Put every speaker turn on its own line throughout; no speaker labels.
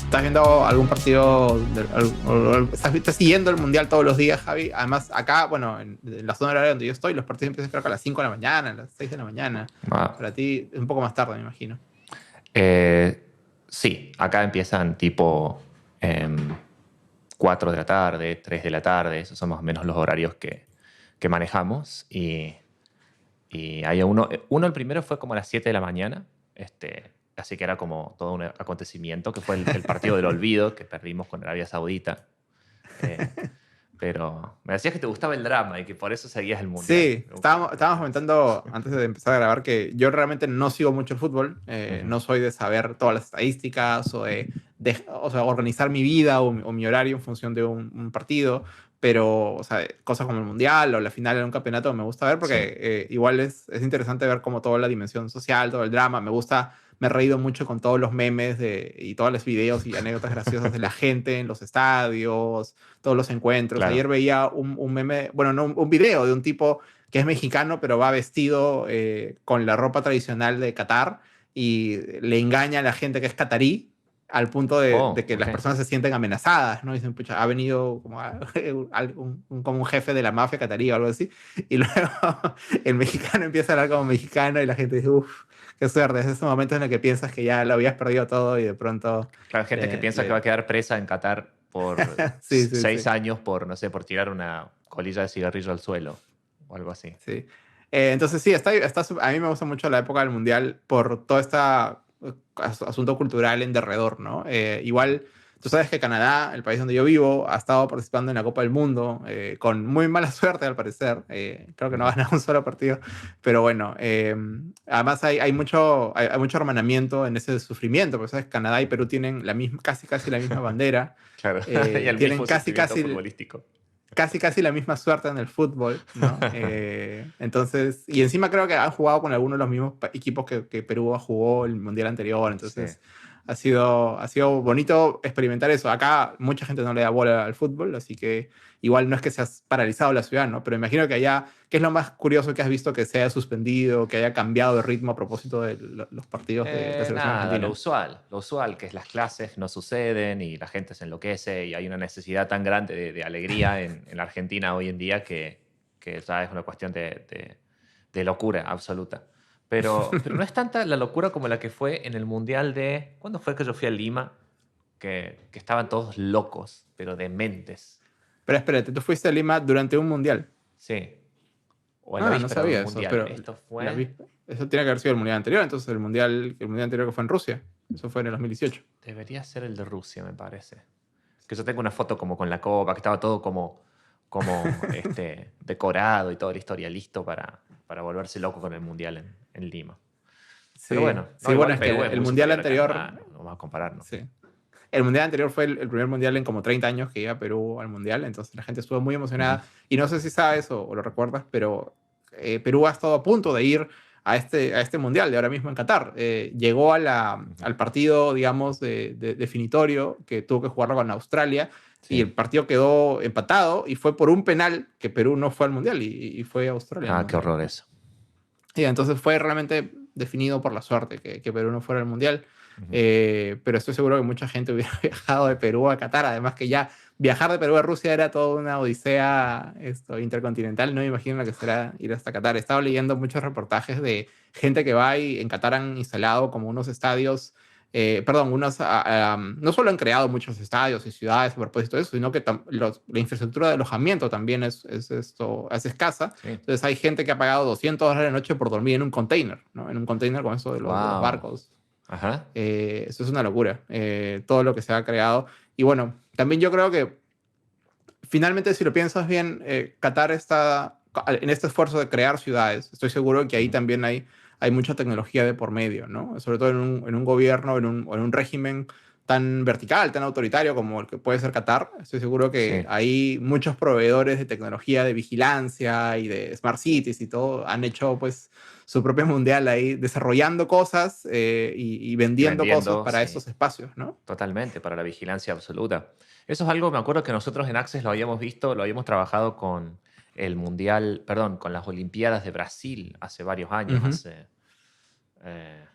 ¿Estás viendo algún partido? ¿Estás siguiendo el Mundial todos los días, Javi? Además, acá, bueno, en la zona horaria donde yo estoy, los partidos empiezan creo que a las 5 de la mañana, a las 6 de la mañana.
Ah,
Para ti es un poco más tarde, me imagino.
eh, sí, acá empiezan tipo em, 4 de la tarde, 3 de la tarde, esos son más o menos los horarios que manejamos. Y hay uno, el primero fue como a las 7 de la mañana, así que era como todo un acontecimiento, que fue el partido del olvido que perdimos con Arabia Saudita. Eh, pero me decías que te gustaba el drama y que por eso seguías el Mundial.
Sí,
Me gusta
estábamos
mucho eso.
comentando antes de empezar a grabar que yo realmente no sigo mucho el fútbol,
Ujú.
no soy de saber todas las estadísticas o sea, organizar mi vida o mi horario en función de un partido, pero o sea, cosas como el Mundial o la final de un campeonato me gusta ver
Sí,
porque igual es interesante ver como toda la dimensión social, todo el drama, me gusta, me he reído mucho con todos los memes y todos los videos y anécdotas graciosas de la gente en los estadios, todos los encuentros.
claro.
Ayer veía un meme, bueno, no, un video de un tipo que es mexicano, pero va vestido con la ropa tradicional de Qatar y le engaña a la gente que es catarí al punto de
Oh,
que
ok.
las personas se sienten amenazadas, ¿no? Dicen, pucha, ha venido como, como un jefe de la mafia catarí o algo así, y luego el mexicano empieza a hablar como mexicano y la gente dice, uff, qué suerte, es ese momento en el que piensas que ya lo habías perdido todo y de pronto
Claro, gente que piensa que va a quedar presa en Qatar por
Sí, sí,
6 años por, no sé, por tirar una colilla de cigarrillo al suelo o algo así.
sí. Entonces sí, a mí me gusta mucho la época del Mundial por todo este asunto cultural en derredor, ¿no?
Ujú.
Igual, tú sabes que Canadá, el país donde yo vivo, ha estado participando en la Copa del Mundo con muy mala suerte al parecer. Creo que no ha
Ujú.
ganado un solo partido, pero bueno, además hay mucho hermanamiento en ese sufrimiento, porque sabes, Canadá y Perú tienen la misma, casi la misma bandera,
Claro, y el
tienen
mismo sufrimiento futbolístico.
casi la misma suerte en el fútbol, ¿no? Entonces, y encima creo que han jugado con algunos de los mismos equipos que Perú jugó el mundial anterior,
Sí.
entonces ha sido bonito experimentar eso. Acá mucha gente no le da bola al fútbol, así que igual no es que se ha paralizado la ciudad, ¿no? Pero imagino que allá, ¿qué es lo más curioso que has visto que se haya suspendido, que haya cambiado de ritmo a propósito de los partidos de la selección
Nada,
argentina?
lo usual, que es las clases no suceden y la gente se enloquece y hay una necesidad tan grande de alegría en la Argentina hoy en día que ya es una cuestión de locura absoluta. Pero no es tanta la locura como la que fue en el Mundial de... ¿Cuándo fue que yo fui a Lima? Que estaban todos locos, pero dementes.
Pero espérate, tú fuiste a Lima durante un mundial.
Sí, o en la
Ah, no
víspera de un
sabía eso,
Mundial.
pero
Esto fue...
eso tiene que haber sido el mundial anterior, entonces el mundial anterior que fue en Rusia, eso fue en el 2018.
Debería ser el de Rusia, me parece. Que yo tengo una foto como con la copa, que estaba todo como decorado y toda la historia listo para volverse loco con el Mundial en Lima. Pero
Sí,
bueno, no,
sí, bueno,
igual
es
Perú
que
es
el
muy
mundial
superior a
anterior,
Canadá, no vamos a compararnos.
sí, el mundial anterior fue el primer mundial en como 30 años que iba a Perú al mundial, entonces la gente estuvo muy
Ujú.
emocionada y no sé si sabes o lo recuerdas, pero Perú ha estado a punto de ir a este mundial de ahora mismo en Qatar. Llegó
Ujú.
al partido, digamos, definitorio que tuvo que jugarlo con Australia y
Sí.
el partido quedó empatado y fue por un penal que Perú no fue al mundial y fue Australia
Ah,
nomás.
qué horror eso.
Y entonces fue realmente definido por la suerte que Perú no fuera al mundial.
Ujú.
Pero estoy seguro que mucha gente hubiera viajado de Perú a Qatar. Además que ya viajar de Perú a Rusia era toda una odisea intercontinental. No me imagino lo que será ir hasta Qatar. He estado leyendo muchos reportajes de gente que va y en Qatar han instalado como unos estadios, perdón, no solo han creado muchos estadios y ciudades a propósito de eso, sino que la infraestructura de alojamiento también es escasa.
Sí.
Entonces hay gente que ha pagado $200 la noche por dormir en un container, ¿no? En un container con eso de los
Wow.
barcos.
Ajá.
Eso es una locura, todo lo que se ha creado. Y bueno, también yo creo que finalmente, si lo piensas bien, Qatar está en este esfuerzo de crear ciudades. Estoy seguro que ahí
Ujú.
también hay mucha tecnología de por medio, ¿no? Sobre todo en un gobierno, en un régimen tan vertical, tan autoritario como el que puede ser Qatar. Estoy seguro que
Sí.
hay muchos proveedores de tecnología de vigilancia y de smart cities y todo. Han hecho pues su propio mundial ahí, desarrollando cosas y
Y
vendiendo cosas
vendiendo,
para
sí.
esos espacios, ¿no?
Totalmente, para la vigilancia absoluta. Eso es algo, me acuerdo que nosotros en Access lo habíamos visto, lo habíamos trabajado con el Mundial, perdón, con las Olimpiadas de Brasil hace varios años,
Ujú.
hace eh,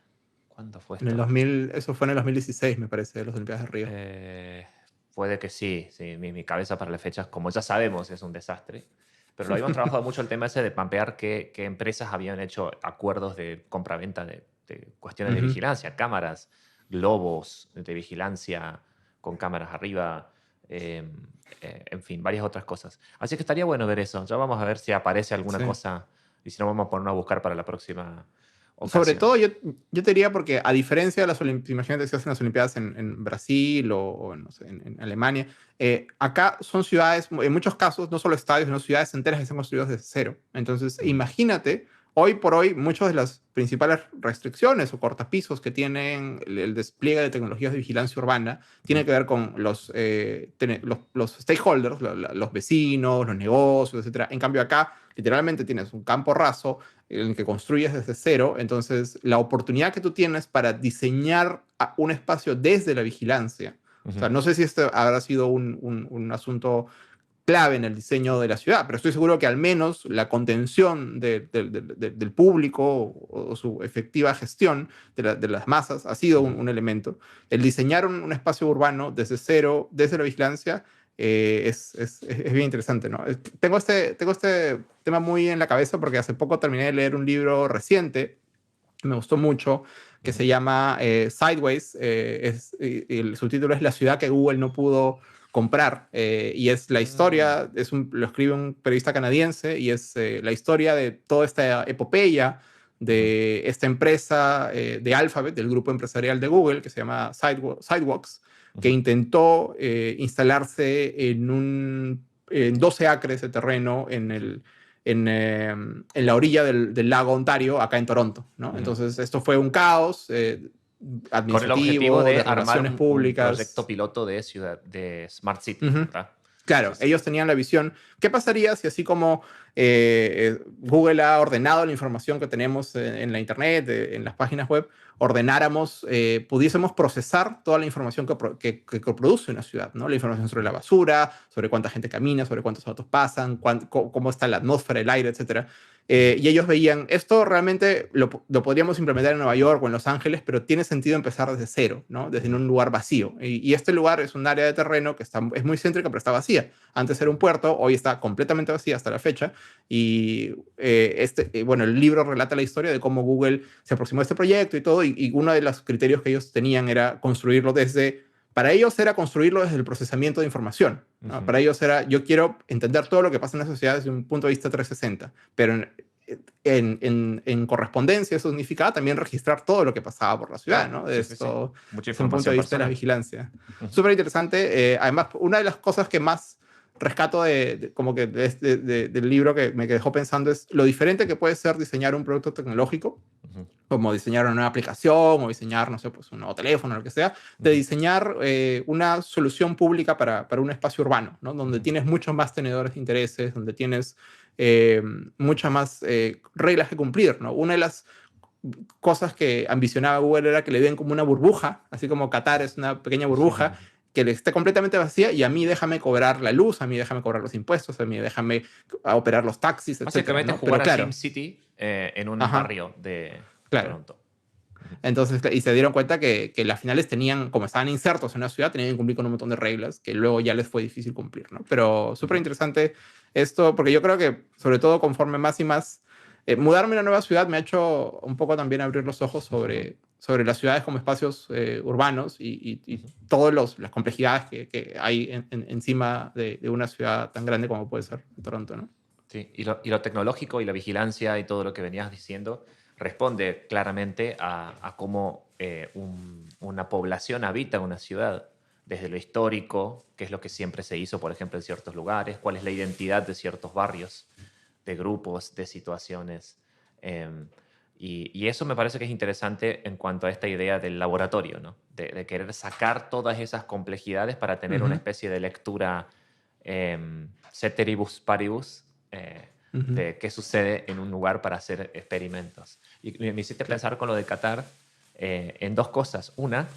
¿Cuándo fue
En el
esto?
2000, eso fue en el 2016, me parece, de las Olimpiadas de Río.
Puede que sí, sí. Mi cabeza para las fechas, como ya sabemos, es un desastre. Pero lo habíamos trabajado mucho el tema ese de mapear qué empresas habían hecho acuerdos de compraventa de cuestiones de
Ujú.
vigilancia, cámaras, globos de vigilancia con cámaras arriba, eh, en fin, varias otras cosas. Así que estaría bueno ver eso. Ya vamos a ver si aparece alguna
Sí.
cosa y si no vamos a ponernos a buscar para la próxima
Sobre
ocasión.
todo, yo te diría porque a diferencia de las Olimpiadas, imagínate si hacen las Olimpiadas en Brasil o no sé, en Alemania, acá son ciudades, en muchos casos, no solo estadios, sino ciudades enteras que están construidas desde cero. Entonces,
Ujú,
imagínate, hoy por hoy, muchas de las principales restricciones o cortapisos que tienen el despliegue de tecnologías de vigilancia urbana
ujú,
tiene que ver con los stakeholders, los vecinos, los negocios, etcétera. En cambio, acá literalmente tienes un campo raso en el que construyes desde cero, entonces la oportunidad que tú tienes para diseñar un espacio desde la vigilancia, o
ujú.
sea, no sé si este habrá sido un asunto clave en el diseño de la ciudad, pero estoy seguro que al menos la contención del público o su efectiva gestión de las masas ha sido
Ujú.
un elemento. El diseñar un espacio urbano desde cero, desde la vigilancia, es bien interesante, ¿no? Tengo este tema muy en la cabeza porque hace poco terminé de leer un libro reciente, me gustó mucho, que
Ujú.
se llama Sideways. Y el subtítulo es La ciudad que Google no pudo comprar. Y es la
Mm,
historia, lo escribe un periodista canadiense, y es la historia de toda esta epopeya
ujú,
de esta empresa de Alphabet, del grupo empresarial de Google, que se llama Sidewalks, que
ujú,
intentó instalarse en 12 acres de terreno
ujú,
en la orilla del lago Ontario, acá en Toronto, ¿no?
ujú.
Entonces, esto fue un caos
Con el objetivo
administrativo, de
de armar
relaciones
un proyecto
públicas.
piloto de ciudad, de Smart City,
Ujú.
¿verdad? Sí,
Claro,
sí.
ellos tenían la visión. ¿Qué pasaría si así como Google ha ordenado la información que tenemos en la Internet, en las páginas web, ordenáramos, pudiésemos procesar toda la información que produce una ciudad, ¿no? La información sobre la
Ujú,
basura, sobre cuánta gente camina, sobre cuántos autos pasan, cómo está la atmósfera, el aire, etcétera.
ujú,
Y ellos veían, esto realmente lo podríamos implementar en Nueva York o en Los Ángeles, pero tiene sentido empezar desde cero, ¿no? Desde
ujú,
un lugar vacío. Y este lugar es un área de terreno que es muy céntrica, pero está vacía. Antes era un
ujú,
puerto, hoy está completamente vacía hasta la fecha. Y bueno, el libro relata la historia de cómo Google se aproximó a este proyecto y todo. Y uno de los criterios que ellos tenían era construirlo para ellos era construirlo desde el procesamiento de información, ¿no?
ujú.
Para ellos era, yo quiero entender todo lo que pasa en la sociedad desde un punto de vista 360, pero en correspondencia eso significaba también registrar todo lo que pasaba por la ciudad,
Claro,
¿no?
sí, sí, sí. Mucha
Desde un punto
información
de vista de la
personal.
vigilancia.
Ujú,
Súper interesante. Además, una de las cosas que más rescato como que del libro que me dejó pensando es lo diferente que puede ser diseñar un producto tecnológico,
ujú,
como diseñar una nueva aplicación o diseñar, no sé, pues un nuevo teléfono, lo que sea, de
ujú,
diseñar una solución pública para un espacio urbano, ¿no? Donde
ujú,
tienes muchos más tenedores de intereses, donde tienes muchas más reglas que cumplir, ¿no? Una de las cosas que ambicionaba Google era que le den como una burbuja, así como Qatar es una pequeña burbuja, que le esté completamente vacía y a mí déjame cobrar la luz, a mí déjame cobrar los impuestos, a mí déjame operar los taxis, etcétera,
Básicamente
¿no?
jugar
Pero
a
claro,
SimCity en un
ajá,
barrio de
claro.
Toronto. Ujú,
Entonces, y se dieron cuenta que las finales tenían, como estaban insertos en una ciudad, tenían que cumplir con un montón de reglas que luego ya les fue difícil cumplir, ¿no? Pero súper
ujú,
interesante esto, porque yo creo que, sobre todo conforme más y más, mudarme a una nueva ciudad me ha hecho un poco también abrir los ojos
ujú,
sobre las ciudades como espacios urbanos y
ujú.
todas las complejidades que hay encima de una ciudad tan grande como puede ser Toronto, ¿no?
Sí, y lo tecnológico y la vigilancia y todo lo que venías diciendo responde claramente a cómo una población habita una ciudad, desde lo histórico, qué es lo que siempre se hizo, por ejemplo, en ciertos lugares, cuál es la identidad de ciertos barrios, de grupos, de situaciones. em, y eso me parece que es interesante en cuanto a esta idea del laboratorio, ¿no? De querer sacar todas esas complejidades para tener una
Ujú,
especie de lectura ceteribus paribus,
ujú,
de qué sucede en un lugar para hacer experimentos. Y me hiciste
claro.
pensar con lo de Qatar en dos cosas. Una,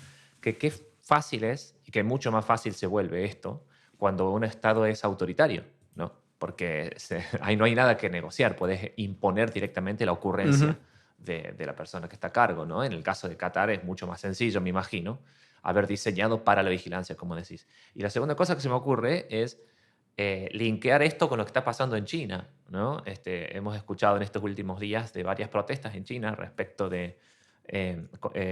que qué fácil es y que mucho más fácil se vuelve esto cuando un Estado es autoritario, ¿no? Porque ahí no hay nada que negociar, puedes imponer directamente la
Ujú,
ocurrencia de la persona que está a cargo, ¿no? En el caso de Qatar es mucho más sencillo, me imagino, haber diseñado para la vigilancia, como decís. Y la segunda cosa que se me ocurre es linkear esto con lo que está pasando en China, ¿no? Hemos escuchado en estos últimos días de varias protestas en China respecto de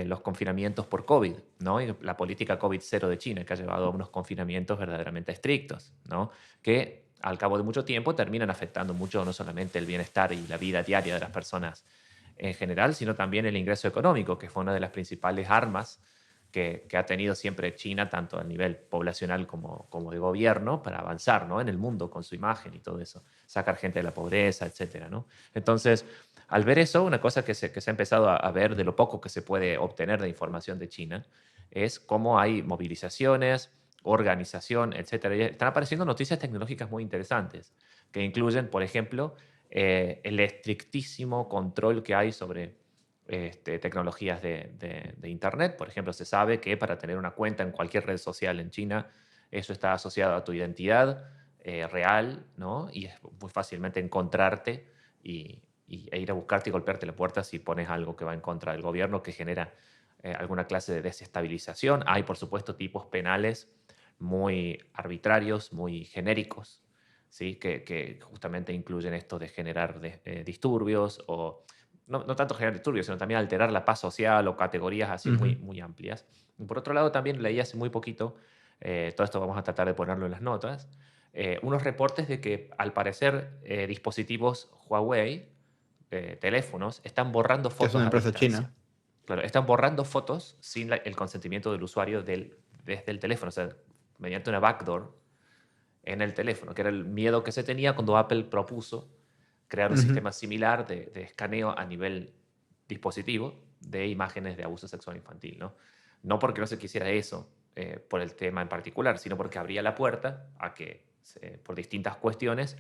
los confinamientos por COVID, ¿no? Y la política COVID-0 de China, que ha llevado a unos confinamientos verdaderamente estrictos, ¿no? Que al cabo de mucho tiempo terminan afectando mucho no solamente el bienestar y la vida diaria de las personas en general, sino también el ingreso económico, que fue una de las principales armas que ha tenido siempre China, tanto a nivel poblacional como de gobierno, para avanzar, ¿no? En el mundo con su imagen y todo eso, sacar gente de la pobreza, etcétera, ¿no? Entonces, al ver eso, una cosa que se ha empezado a ver de lo poco que se puede obtener de información de China es cómo hay movilizaciones, organización, etcétera. Y están apareciendo noticias tecnológicas muy interesantes que incluyen, por ejemplo, el estrictísimo control que hay sobre tecnologías de Internet. Por ejemplo, se sabe que para tener una cuenta en cualquier red social en China, eso está asociado a tu identidad real, ¿no? Y es muy fácilmente encontrarte e ir a buscarte y golpearte la puerta si pones algo que va en contra del gobierno, que genera alguna clase de desestabilización. Hay, por supuesto, tipos penales muy arbitrarios, muy genéricos, ¿sí? Que justamente incluyen esto de generar disturbios o no tanto generar disturbios, sino también alterar la paz social o categorías así muy,
Ujú.
muy amplias. Y por otro lado, también leí hace muy poquito, todo esto vamos a tratar de ponerlo en las notas, unos reportes de que al parecer dispositivos Huawei, teléfonos, están borrando
Que es una
fotos a
empresa
distancia.
china.
Claro, están borrando fotos sin el consentimiento del usuario desde el teléfono, o sea, mediante una backdoor en el teléfono, que era el miedo que se tenía cuando Apple propuso crear un
Ujú.
sistema similar de escaneo a nivel dispositivo de imágenes de abuso sexual infantil, ¿no? No porque no se quisiera eso por el tema en particular, sino porque abría la puerta a que, por distintas cuestiones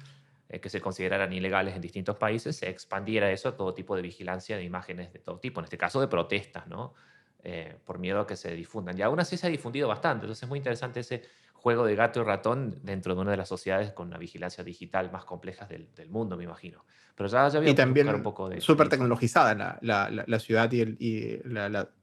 que se consideraran ilegales en distintos países, se expandiera eso a todo tipo de vigilancia de imágenes de todo tipo, en este caso de protestas, ¿no? Por miedo a que se difundan. Y aún así se ha difundido bastante, entonces es muy interesante ese juego de gato y ratón dentro de una de las sociedades con la vigilancia digital más complejas del mundo, me imagino. Pero ya voy a
Y
buscar un
también
poco de
súper
info.
tecnologizada la ciudad y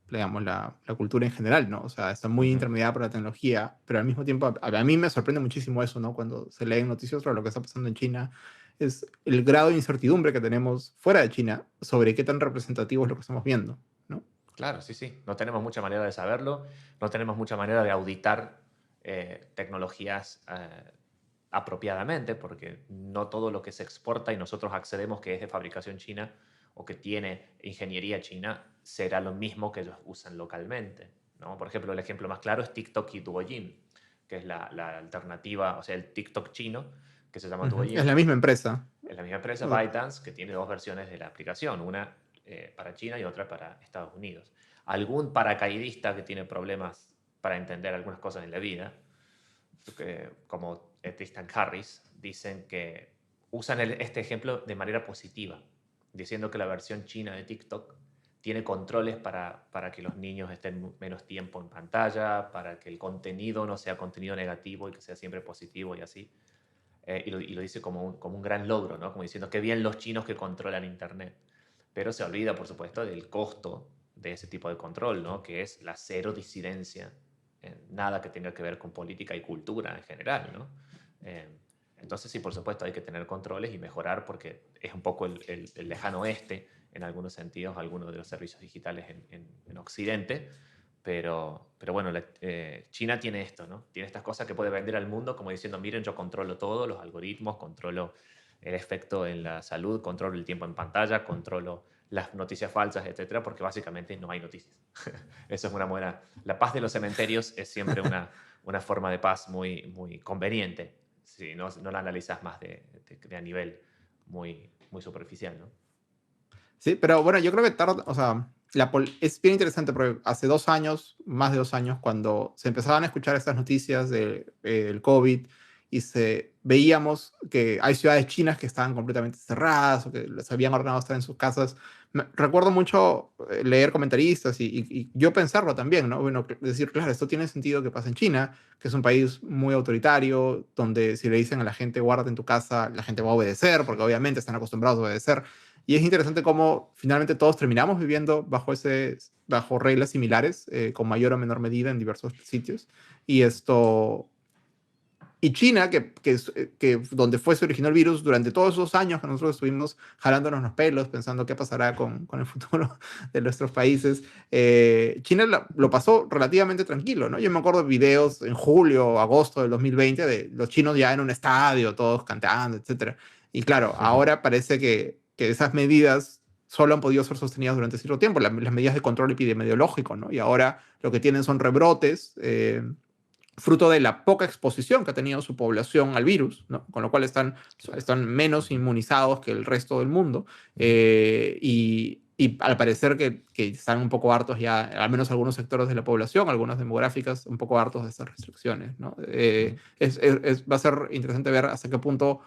digamos, la cultura en general, ¿no? O sea, está muy
Ujú.
intermediada por la tecnología, pero al mismo tiempo a mí me sorprende muchísimo eso, ¿no? Cuando se leen noticias sobre lo que está pasando en China, es el grado de incertidumbre que tenemos fuera de China sobre qué tan representativo es lo que estamos viendo, ¿no?
Claro, sí, sí. No tenemos mucha manera de saberlo, no tenemos mucha manera de auditar tecnologías apropiadamente, porque no todo lo que se exporta y nosotros accedemos que es de fabricación china o que tiene ingeniería china será lo mismo que ellos usan localmente, ¿no? Por ejemplo, el ejemplo más claro es TikTok y Douyin, que es la alternativa, o sea, el TikTok chino, que se llama
Ujú. Es
Douyin,
la misma empresa.
es la misma empresa,
Uh,
ByteDance, que tiene dos versiones de la aplicación, una para China y otra para Estados Unidos. Algún paracaidista que tiene problemas para entender algunas cosas en la vida, como Tristan Harris, dicen que usan este ejemplo de manera positiva, diciendo que la versión china de TikTok tiene controles para que los niños estén menos tiempo en pantalla, para que el contenido no sea contenido negativo y que sea siempre positivo y así. Y lo dice como un gran logro, ¿no? Como diciendo, qué bien los chinos que controlan Internet. Pero se olvida, por supuesto, del costo de ese tipo de control, ¿no? Que es la cero disidencia, nada que tenga que ver con política y cultura en general, ¿no? Eh, entonces, sí, por supuesto, hay que tener controles y mejorar porque es un poco el lejano oeste, en algunos sentidos, algunos de los servicios digitales en Occidente, pero bueno, China tiene esto, ¿no? Tiene estas cosas que puede vender al mundo como diciendo, miren, yo controlo todo, los algoritmos, controlo el efecto en la salud, controlo el tiempo en pantalla, controlo las noticias falsas, etcétera, porque básicamente no hay noticias. Eso es una buena... La paz de los cementerios es siempre una forma de paz muy, muy conveniente, si no la analizas más de a nivel muy, muy superficial, ¿no?
Sí, pero bueno, yo creo que tarde, o sea, es bien interesante porque hace 2 años, más de 2 años, cuando se empezaban a escuchar estas noticias del COVID y veíamos que hay ciudades chinas que estaban completamente cerradas o que se habían ordenado estar en sus casas, recuerdo mucho leer comentaristas y yo pensarlo también, ¿no? Bueno, decir, claro, esto tiene sentido que pasa en China, que es un país muy autoritario, donde si le dicen a la gente guárdate en tu casa, la gente va a obedecer, porque obviamente están acostumbrados a obedecer. Y es interesante cómo finalmente todos terminamos viviendo bajo reglas similares, con mayor o menor medida en diversos sitios. Y esto... Y China, que donde se originó el virus, durante todos esos años que nosotros estuvimos jalándonos los pelos, pensando qué pasará con el futuro de nuestros países, China lo pasó relativamente tranquilo, ¿no? Yo me acuerdo de videos en julio o agosto del 2020 de los chinos ya en un estadio, todos cantando, etcétera. Y claro, ahora parece que esas medidas solo han podido ser sostenidas durante cierto tiempo, las medidas de control epidemiológico, ¿no? Y ahora lo que tienen son rebrotes, fruto de la poca exposición que ha tenido su población al virus, ¿no? Con lo cual están menos inmunizados que el resto del mundo, y al parecer que están un poco hartos ya, al menos algunos sectores de la población, algunas demográficas, un poco hartos de estas restricciones, ¿no? Va a ser interesante ver hasta qué punto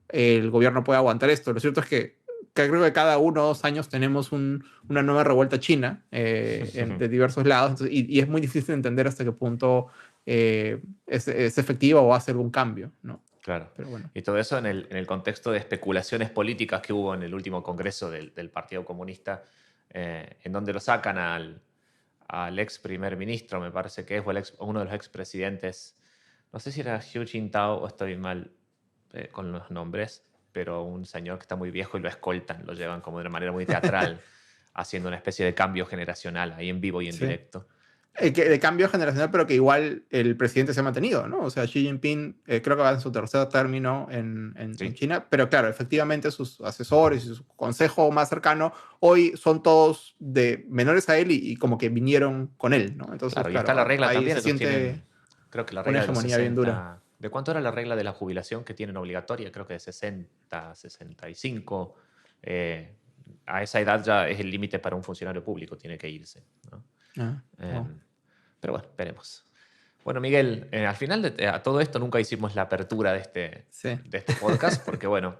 el gobierno puede aguantar esto. Lo cierto es que creo que cada 1 o 2 años tenemos una nueva revuelta china, de diversos lados, entonces, y es muy difícil entender hasta qué punto es efectiva o hace algún cambio, ¿no?
Claro.
Pero bueno.
Y todo eso en el contexto de especulaciones políticas que hubo en el último congreso del Partido Comunista, en donde lo sacan al ex primer ministro, me parece que es, o uno de los expresidentes, no sé si era Hu Jintao o estoy mal con los nombres, pero un señor que está muy viejo y lo escoltan, lo llevan como de una manera muy teatral, haciendo una especie de cambio generacional ahí en vivo y en directo.
De cambio generacional, pero que igual el presidente se ha mantenido, ¿no? O sea, Xi Jinping creo que va en su tercer término en China, pero claro, efectivamente sus asesores y su consejo más cercano hoy son todos de menores a él y como que vinieron con él, ¿no? Entonces,
claro, y está la regla
ahí
también,
se siente
creo que la regla
una hegemonía bien dura.
¿De cuánto era la regla de la jubilación que tienen obligatoria? Creo que de 60, 65. A esa edad ya es el límite para un funcionario público, tiene que irse, ¿no? Pero bueno, veremos. Bueno, Miguel, al final a todo esto nunca hicimos la apertura de este podcast, porque bueno,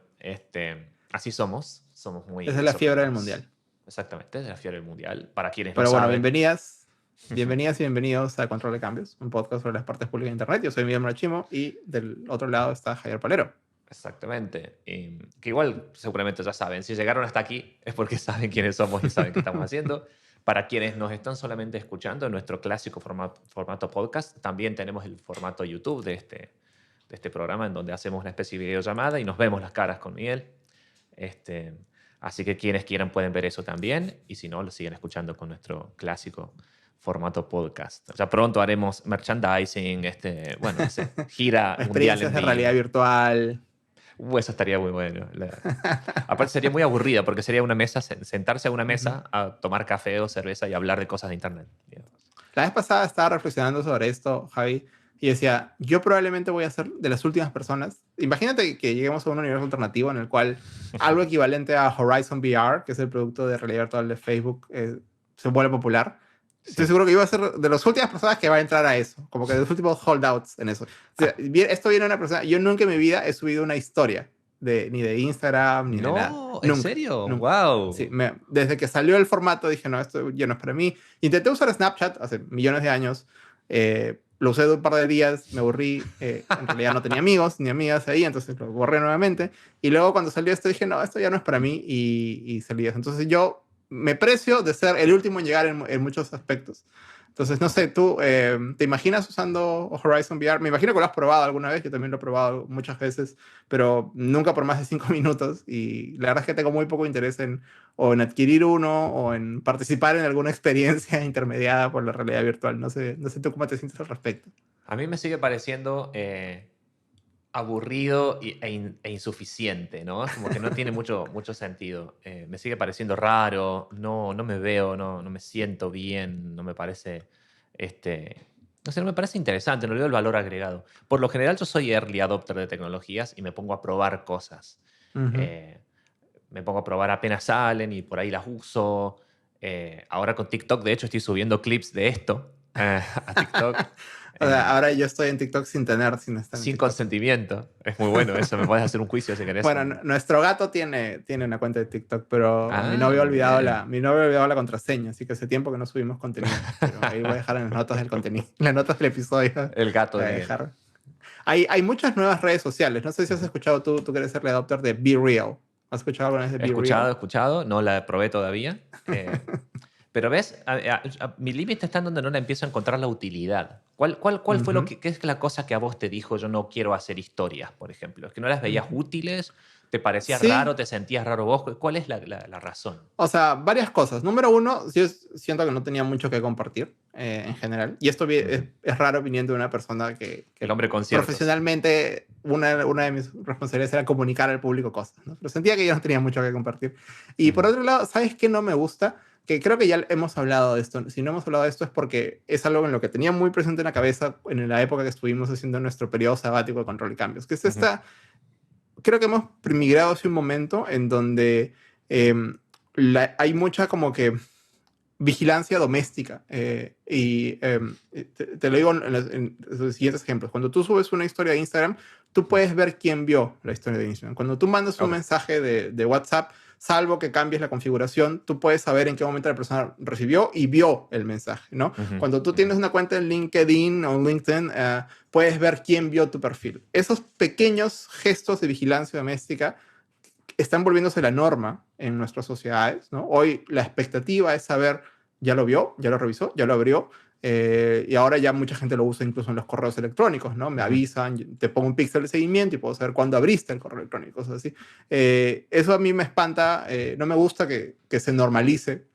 así somos muy...
Esa es la fiebre del mundial.
Exactamente, es la fiebre del mundial. Para quienes
Pero
no
bueno,
saben...
bienvenidas y bienvenidos a Control de Cambios, un podcast sobre las partes públicas de Internet. Yo soy Miguel Murachimo y del otro lado está Javier Palero.
Exactamente. Que igual seguramente ya saben, si llegaron hasta aquí es porque saben quiénes somos y saben qué estamos haciendo. Para quienes nos están solamente escuchando en nuestro clásico formato podcast, también tenemos el formato YouTube de este programa, en donde hacemos una especie de videollamada y nos vemos las caras con Miguel. Así que quienes quieran pueden ver eso también, y si no, lo siguen escuchando con nuestro clásico formato podcast. Ya pronto haremos merchandising, gira mundial.
Experiencias de realidad virtual.
Eso estaría muy bueno. Aparte sería muy aburrida porque sería una mesa, sentarse a una mesa a tomar café o cerveza y hablar de cosas de internet.
La vez pasada estaba reflexionando sobre esto, Javi, y decía, yo probablemente voy a ser de las últimas personas. Imagínate que lleguemos a un universo alternativo en el cual algo equivalente a Horizon VR, que es el producto de realidad virtual de Facebook, se vuelve popular. Sí. Estoy seguro que iba a ser de las últimas personas que va a entrar a eso, como que de los últimos holdouts en eso. O sea, esto viene de una persona, yo nunca en mi vida he subido una historia ni de Instagram, ni de nada.
No, ¿en serio?
Nunca.
Wow.
Sí, desde que salió el formato dije, no, esto ya no es para mí. Intenté usar Snapchat hace millones de años, lo usé un par de días, me aburrí, en realidad no tenía amigos ni amigas ahí, entonces lo borré nuevamente. Y luego cuando salió esto dije, no, esto ya no es para mí, y salí de eso. Entonces yo me precio de ser el último en llegar en muchos aspectos. Entonces, no sé, ¿tú te imaginas usando Horizon VR? Me imagino que lo has probado alguna vez, yo también lo he probado muchas veces, pero nunca por más de 5 minutos, y la verdad es que tengo muy poco interés en adquirir uno o en participar en alguna experiencia intermediada por la realidad virtual. No sé tú cómo te sientes al respecto.
A mí me sigue pareciendo aburrido e insuficiente, ¿no? Como que no tiene mucho sentido. Me sigue pareciendo raro, no me veo, no me siento bien, no me parece, no sé, no me parece interesante, no le veo el valor agregado. Por lo general yo soy early adopter de tecnologías y me pongo a probar cosas. Me pongo a probar apenas salen y por ahí las uso. Ahora con TikTok, de hecho, estoy subiendo clips de esto a TikTok.
O sea, ahora yo estoy en TikTok sin estar
sin consentimiento. Es muy bueno eso. Me puedes hacer un juicio si querés.
Bueno, nuestro gato tiene una cuenta de TikTok, pero mi novio ha olvidado la contraseña, así que hace tiempo que no subimos contenido. Pero ahí voy a dejar en las notas del contenido, en las notas del episodio.
El gato
de Hay muchas nuevas redes sociales. No sé si has escuchado tú que eres early adopter de Be Real. ¿Has escuchado alguna vez de
He
Be Real?
escuchado, no la probé todavía. Pero ves, mi límite está en donde no la empiezo a encontrar la utilidad. ¿Cuál fue
Ujú,
qué es la cosa que a vos te dijo yo no quiero hacer historias, por ejemplo? ¿Es que no las veías
ujú.
útiles? ¿Te parecía
Sí,
raro? ¿Te sentías raro vos? ¿Cuál es la razón?
o sea, varias cosas. Número uno, sí siento que no tenía mucho que compartir en general. Y esto
Ujú.
es raro viniendo de una persona
El
que
hombre con ciertos.
profesionalmente una de mis responsabilidades era comunicar al público cosas, ¿no? Pero sentía que yo no tenía mucho que compartir. Y por
Ujú,
otro lado, ¿sabes qué no me gusta? Que creo que ya hemos hablado de esto. Si no hemos hablado de esto es porque es algo en lo que tenía muy presente en la cabeza en la época que estuvimos haciendo nuestro periodo sabático de control y cambios, que es
ujú,
esta creo que hemos migrado hacia un momento en donde hay mucha como que vigilancia doméstica. Te lo digo en los siguientes ejemplos. Cuando tú subes una historia de Instagram, tú
ujú.
puedes ver quién vio la historia de Instagram. Cuando tú mandas un
Ok.
mensaje de WhatsApp, salvo que cambies la configuración, tú puedes saber en qué momento la persona recibió y vio el mensaje, ¿no?
Ujú,
Cuando tú
ujú,
tienes una cuenta en LinkedIn o en LinkedIn, puedes ver quién vio tu perfil. Esos pequeños gestos de vigilancia doméstica están volviéndose la norma en nuestras sociedades, ¿no? Hoy la expectativa es saber, ya lo vio, ya lo revisó, ya lo abrió, y ahora ya mucha gente lo usa incluso en los correos electrónicos, ¿no? Me
ujú.
avisan, te pongo un píxel de seguimiento y puedo saber cuándo abriste el correo electrónico, cosas así. Eso a mí me espanta, no me gusta que se normalice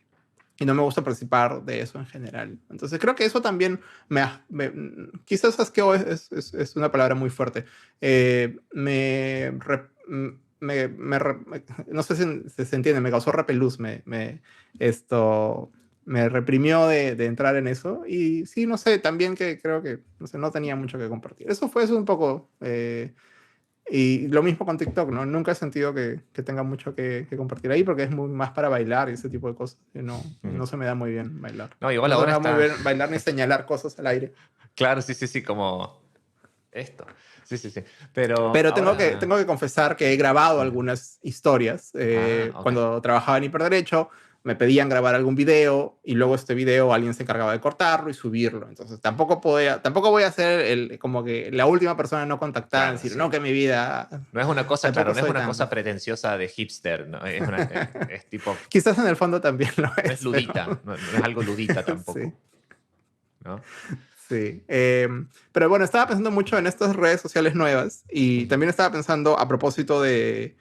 y no me gusta participar de eso en general. Entonces creo que eso también quizás asqueo es una palabra muy fuerte. No sé si se entiende, me causó repelús, esto me reprimió de entrar en eso y sí, no sé, también que creo que no sé, no tenía mucho que compartir. Eso fue eso un poco y lo mismo con TikTok, ¿no? Nunca he sentido que tenga mucho que compartir ahí porque es muy más para bailar y ese tipo de cosas. Y
Ujú.
no se me da muy bien bailar.
No, igual
No se me
ahora
da muy
está.
bien bailar ni señalar cosas al aire.
Claro, sí, sí, sí, como esto. Sí, sí, sí. Pero
Pero
ahora.
tengo que confesar que he grabado
Dime.
algunas historias.
Ok.
Cuando trabajaba en Hiperderecho, me pedían grabar algún video y luego este video alguien se encargaba de cortarlo y subirlo. Entonces tampoco voy a ser como que la última persona no contactada en
Claro,
decir,
sí.
no, que mi vida,
No es una cosa, claro,
tampoco
no es
soy
una cosa
tan...
pretenciosa de hipster, ¿no? Es tipo,
Quizás en el fondo también lo
no es
es, pero
ludita, no es algo ludita
sí.
tampoco, ¿no?
Sí, pero bueno, estaba pensando mucho en estas redes sociales nuevas y
Ujú,
también estaba pensando a propósito de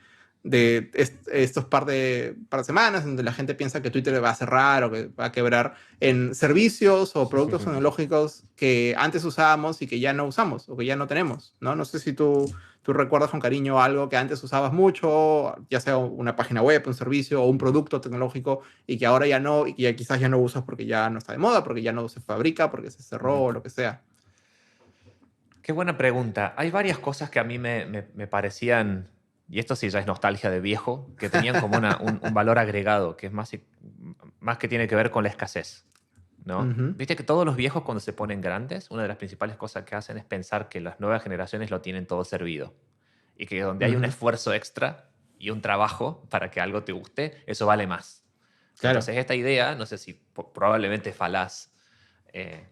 estos par de semanas donde la gente piensa que Twitter va a cerrar o que va a quebrar en servicios o productos tecnológicos que antes usábamos y que ya no usamos o que ya no tenemos, ¿no? No sé si tú recuerdas con cariño algo que antes usabas mucho, ya sea una página web, un servicio o un producto tecnológico y que ahora ya no, y que ya quizás ya no usas porque ya no está de moda, porque ya no se fabrica, porque se cerró
ujú.
o lo que sea.
Qué buena pregunta. Hay varias cosas que a mí me parecían, y esto sí ya es nostalgia de viejo, que tenían como un valor agregado, que es más que tiene que ver con la escasez, ¿no?
Ujú,
Viste que todos los viejos cuando se ponen grandes, una de las principales cosas que hacen es pensar que las nuevas generaciones lo tienen todo servido. Y que donde hay un
ujú,
esfuerzo extra y un trabajo para que algo te guste, eso vale más.
claro.
Entonces esta idea, no sé si probablemente falaz, eh,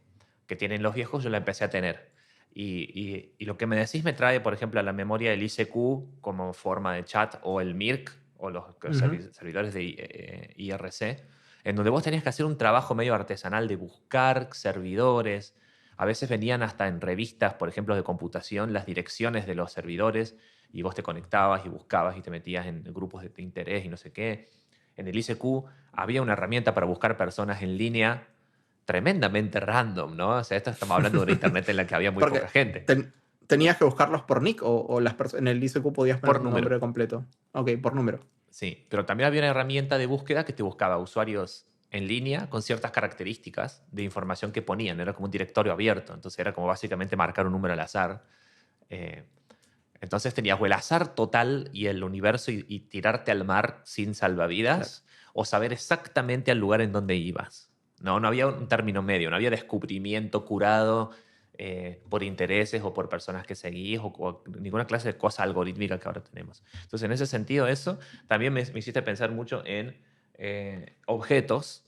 que tienen los viejos, yo la empecé a tener. Y lo que me decís me trae, por ejemplo, a la memoria el ICQ como forma de chat o el MIRC o los
Ujú,
servidores de IRC, en donde vos tenías que hacer un trabajo medio artesanal de buscar servidores. A veces venían hasta en revistas, por ejemplo, de computación, las direcciones de los servidores y vos te conectabas y buscabas y te metías en grupos de interés y no sé qué. En el ICQ había una herramienta para buscar personas en línea tremendamente random, ¿no? O sea, esto estamos hablando de una internet en la que había muy poca
Porque
gente.
tenías que buscarlos por nick o en el ICQ podías poner
Por
tu
número.
nombre completo. Ok, por número.
Sí, pero también había una herramienta de búsqueda que te buscaba usuarios en línea con ciertas características de información que ponían. Era como un directorio abierto, entonces era como básicamente marcar un número al azar. Eh, entonces tenías o el azar total y el universo y tirarte al mar sin
Claro.
salvavidas o saber exactamente al lugar en donde ibas. No, no había un término medio, no había descubrimiento curado por intereses o por personas que seguís o ninguna clase de cosa algorítmica que ahora tenemos. Entonces, en ese sentido, eso también me hiciste pensar mucho en objetos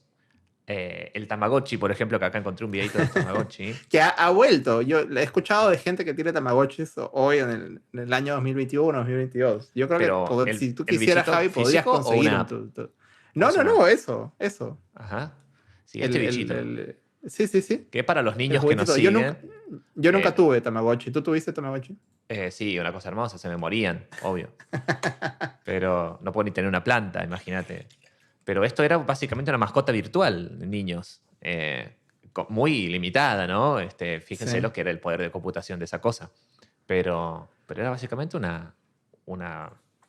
El Tamagotchi, por ejemplo, que acá encontré un videito del Tamagotchi.
Que ha vuelto. Yo he escuchado de gente que tiene Tamagotchis hoy en el año 2021, 2022. Yo creo que
Pero,
si tú
¿el
quisieras,
bichito
Javi, podrías
físico o
conseguir
una
un...
app? ¿O
No,
es
no,
una app?
no, eso.
Ajá. Sí, este
El, el,
bichito.
el- sí, sí, sí.
Que para los
El
niños que nos
juguetito.
siguen,
Yo nunca
eh,
tuve Tamagotchi. ¿Tú tuviste Tamagotchi?
sí, una cosa hermosa, se me morían, obvio. Pero no puedo ni tener una planta, imagínate. Pero esto era básicamente una mascota virtual de niños. Muy limitada, ¿no? Fíjense
Sí.
lo que era el poder de computación de esa cosa. Pero era básicamente una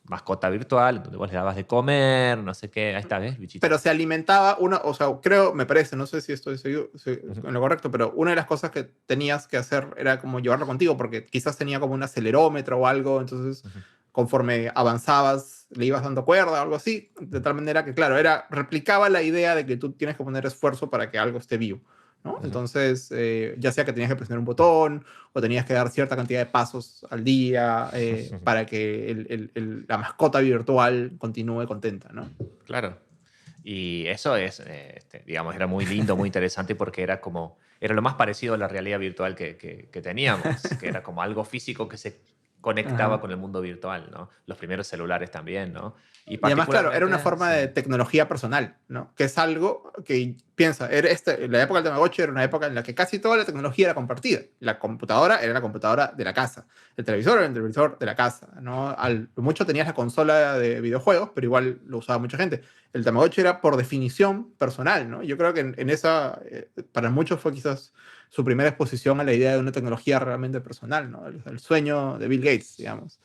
mascota virtual donde vos le dabas de comer, no sé qué. Ahí está, ¿ves, bichito?
Pero se alimentaba o sea, creo, me parece, no sé si estoy
Ujú,
en lo correcto, pero una de las cosas que tenías que hacer era como llevarlo contigo, porque quizás tenía como un acelerómetro o algo, entonces
ujú,
conforme avanzabas le ibas dando cuerda o algo así, de tal manera que, claro, replicaba la idea de que tú tienes que poner esfuerzo para que algo esté vivo, ¿no?
ujú.
Entonces, ya sea que tenías que presionar un botón o tenías que dar cierta cantidad de pasos al día para que la mascota virtual continúe contenta, ¿no?
Claro. Y eso es, digamos, era muy lindo, muy interesante porque era lo más parecido a la realidad virtual que teníamos, que era como algo físico que se conectaba
Ajá.
con el mundo virtual, ¿no? Los primeros celulares también, ¿no? Y
Y además, claro, era una
particularmente,
forma de
sí.
tecnología personal, ¿no? Que es algo que, piensa, la época del Tamagotchi era una época en la que casi toda la tecnología era compartida. La computadora era la computadora de la casa. El televisor era el televisor de la casa, ¿no? Mucho tenías la consola de videojuegos, pero igual lo usaba mucha gente. El Tamagotchi era por definición personal, ¿no? Yo creo que en esa, para muchos fue quizás su primera exposición a la idea de una tecnología realmente personal, ¿no? El sueño de Bill Gates, digamos.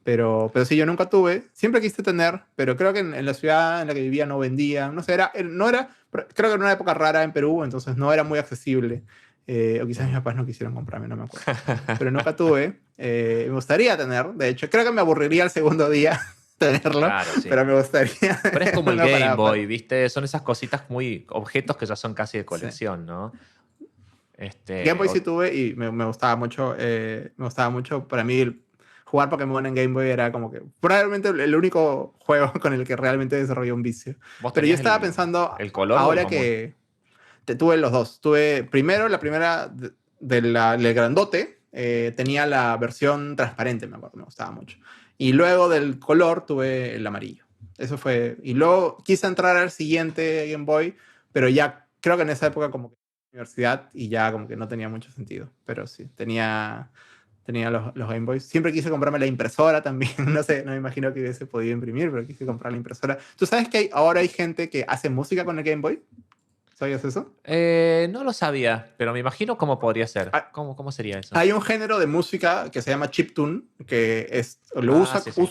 Pero sí, yo nunca tuve. Siempre quise tener, pero creo que en la ciudad en la que vivía no vendían. No sé, no era, creo que era una época rara en Perú, entonces no era muy accesible. O quizás mis
Mm.
papás no quisieron comprarme, no me acuerdo. Pero nunca tuve. Me gustaría tener, de hecho, creo que me aburriría el segundo día tenerlo,
Claro, sí.
pero me gustaría
Pero es
tener
como el
uno
Game
para...
Boy, ¿viste? Son esas cositas muy, objetos que ya son casi de
Sí.
colección, ¿no?
Game Boy sí
O-
tuve y me gustaba mucho. Me gustaba mucho. Para mí, jugar Pokémon en Game Boy era como que probablemente el único juego con el que realmente desarrollé un vicio.
¿Vos
Pero yo
tenías
estaba pensando,
el color o el
ahora
común?
que tuve los dos. Tuve primero la primera del grandote, tenía la versión transparente, me acuerdo, me gustaba mucho. Y luego del color tuve el amarillo. Eso fue. Y luego quise entrar al siguiente Game Boy, pero ya creo que en esa época como que universidad y ya como que no tenía mucho sentido. Pero sí, tenía los Game Boys. Siempre quise comprarme la impresora también. No sé, no me imagino que hubiese podido imprimir, pero quise comprar la impresora. ¿Tú sabes que ahora hay gente que hace música con el Game Boy? ¿Sabías eso?
No lo sabía, pero me imagino cómo podría ser.
Ah,
¿Cómo sería eso?
hay un género de música que se llama chiptune, que lo
Ah, sí, sí.